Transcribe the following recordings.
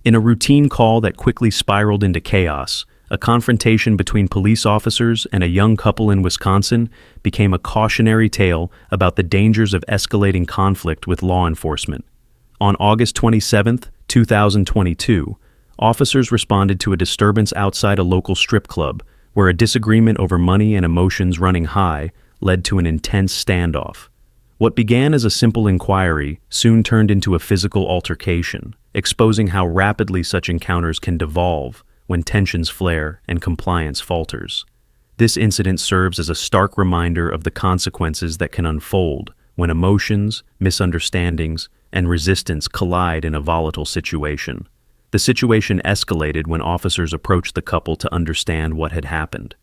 In a routine call that quickly spiraled into chaos, a confrontation between police officers and a young couple in Wisconsin became a cautionary tale about the dangers of escalating conflict with law enforcement. On August 27, 2022, officers responded to a disturbance outside a local strip club, where a disagreement over money and emotions running high led to an intense standoff. What began as a simple inquiry soon turned into a physical altercation, exposing how rapidly such encounters can devolve when tensions flare and compliance falters. This incident serves as a stark reminder of the consequences that can unfold when emotions, misunderstandings, and resistance collide in a volatile situation. The situation escalated when officers approached the couple to understand what had happened.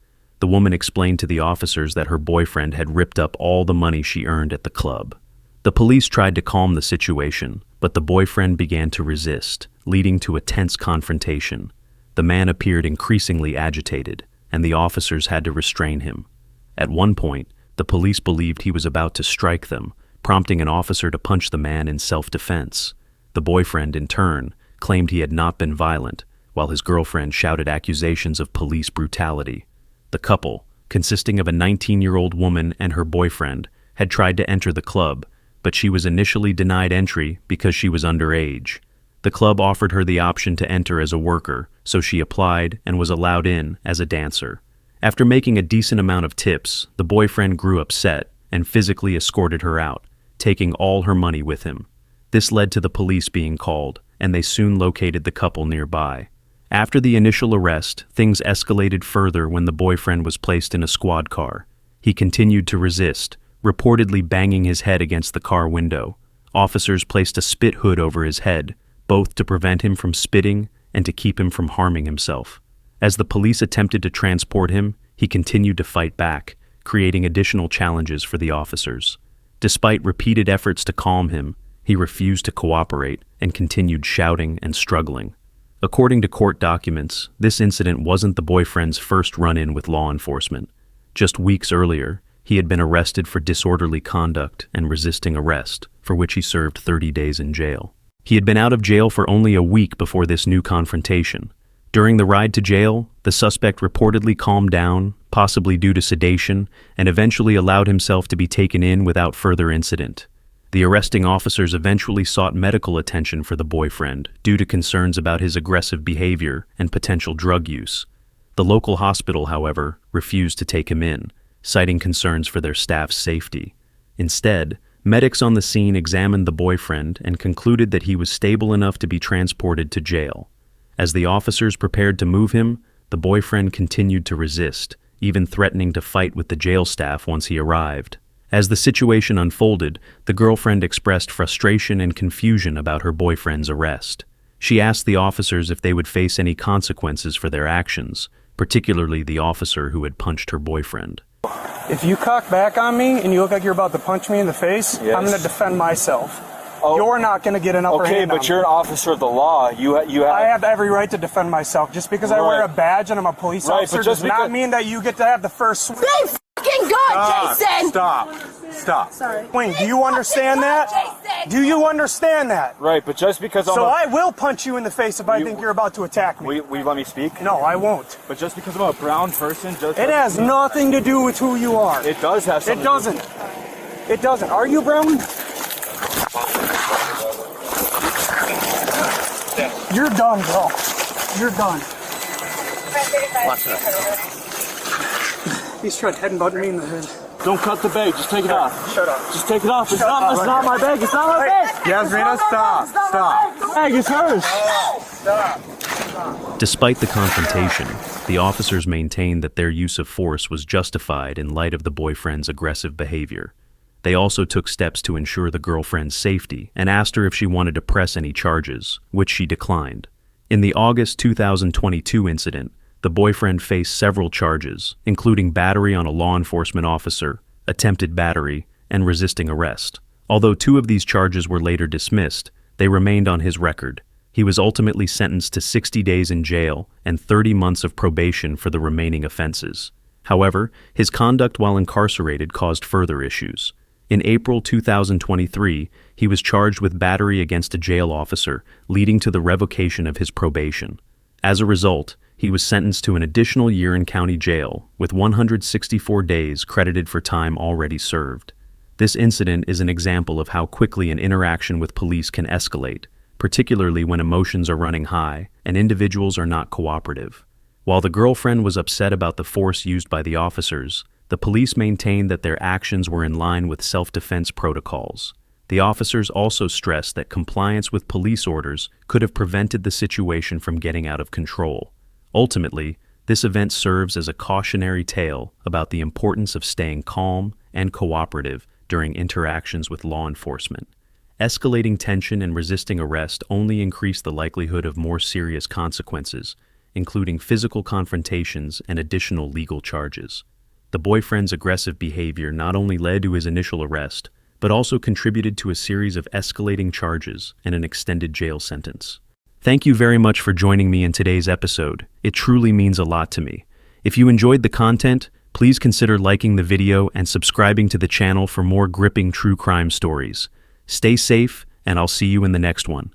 The woman explained to the officers that her boyfriend had ripped up all the money she earned at the club. The police tried to calm the situation, but the boyfriend began to resist, leading to a tense confrontation. The man appeared increasingly agitated, and the officers had to restrain him. At one point, the police believed he was about to strike them, prompting an officer to punch the man in self-defense. The boyfriend, in turn, claimed he had not been violent, while his girlfriend shouted accusations of police brutality. The couple, consisting of a 19-year-old woman and her boyfriend, had tried to enter the club, but she was initially denied entry because she was underage. The club offered her the option to enter as a worker, so she applied and was allowed in as a dancer. After making a decent amount of tips, the boyfriend grew upset and physically escorted her out, taking all her money with him. This led to the police being called, and they soon located the couple nearby. After the initial arrest, things escalated further when the boyfriend was placed in a squad car. He continued to resist, reportedly banging his head against the car window. Officers placed a spit hood over his head, both to prevent him from spitting and to keep him from harming himself. As the police attempted to transport him, he continued to fight back, creating additional challenges for the officers. Despite repeated efforts to calm him, he refused to cooperate and continued shouting and struggling. According to court documents, this incident wasn't the boyfriend's first run-in with law enforcement. Just weeks earlier, he had been arrested for disorderly conduct and resisting arrest, for which he served 30 days in jail. He had been out of jail for only a week before this new confrontation. During the ride to jail, the suspect reportedly calmed down, possibly due to sedation, and eventually allowed himself to be taken in without further incident. The arresting officers eventually sought medical attention for the boyfriend due to concerns about his aggressive behavior and potential drug use. The local hospital, however, refused to take him in, citing concerns for their staff's safety. Instead, medics on the scene examined the boyfriend and concluded that he was stable enough to be transported to jail. As the officers prepared to move him, the boyfriend continued to resist, even threatening to fight with the jail staff once he arrived. As the situation unfolded, the girlfriend expressed frustration and confusion about her boyfriend's arrest. She asked the officers if they would face any consequences for their actions, particularly the officer who had punched her boyfriend. If you cock back on me and you look like you're about to punch me in the face, yes, I'm going to defend myself. Oh. You're not going to get an upper hand. Okay, but you're an officer of the law. I have every right to defend myself. Just because I wear a badge and I'm a police officer does not mean that you get to have the first swing. Thank fucking God, Jason! Stop. Sorry. Wayne, do you understand that? God, do you understand that? Right, but just because I will punch you in the face if I think you're about to attack me. Will you let me speak? No, I won't. But just because I'm a brown person, it has nothing to do with who you are. It does have something. It doesn't. It doesn't. Are you brown? You're done, bro. You're done. Watch it. He's trying to headbutt me in the head. Don't cut the bag. Just take it off. Shut up. Just take it off. It's not my bag. It's not my bag. Yasmina, stop. The bag is hers. Stop. Despite the confrontation, the officers maintained that their use of force was justified in light of the boyfriend's aggressive behavior. They also took steps to ensure the girlfriend's safety and asked her if she wanted to press any charges, which she declined. In the August 2022 incident, the boyfriend faced several charges, including battery on a law enforcement officer, attempted battery, and resisting arrest. Although 2 of these charges were later dismissed, they remained on his record. He was ultimately sentenced to 60 days in jail and 30 months of probation for the remaining offenses. However, his conduct while incarcerated caused further issues. In April 2023, he was charged with battery against a jail officer, leading to the revocation of his probation. As a result, he was sentenced to an additional year in county jail, with 164 days credited for time already served. This incident is an example of how quickly an interaction with police can escalate, particularly when emotions are running high and individuals are not cooperative. While the girlfriend was upset about the force used by the officers, the police maintained that their actions were in line with self-defense protocols. The officers also stressed that compliance with police orders could have prevented the situation from getting out of control. Ultimately, this event serves as a cautionary tale about the importance of staying calm and cooperative during interactions with law enforcement. Escalating tension and resisting arrest only increase the likelihood of more serious consequences, including physical confrontations and additional legal charges. The boyfriend's aggressive behavior not only led to his initial arrest, but also contributed to a series of escalating charges and an extended jail sentence. Thank you very much for joining me in today's episode. It truly means a lot to me. If you enjoyed the content, please consider liking the video and subscribing to the channel for more gripping true crime stories. Stay safe, and I'll see you in the next one.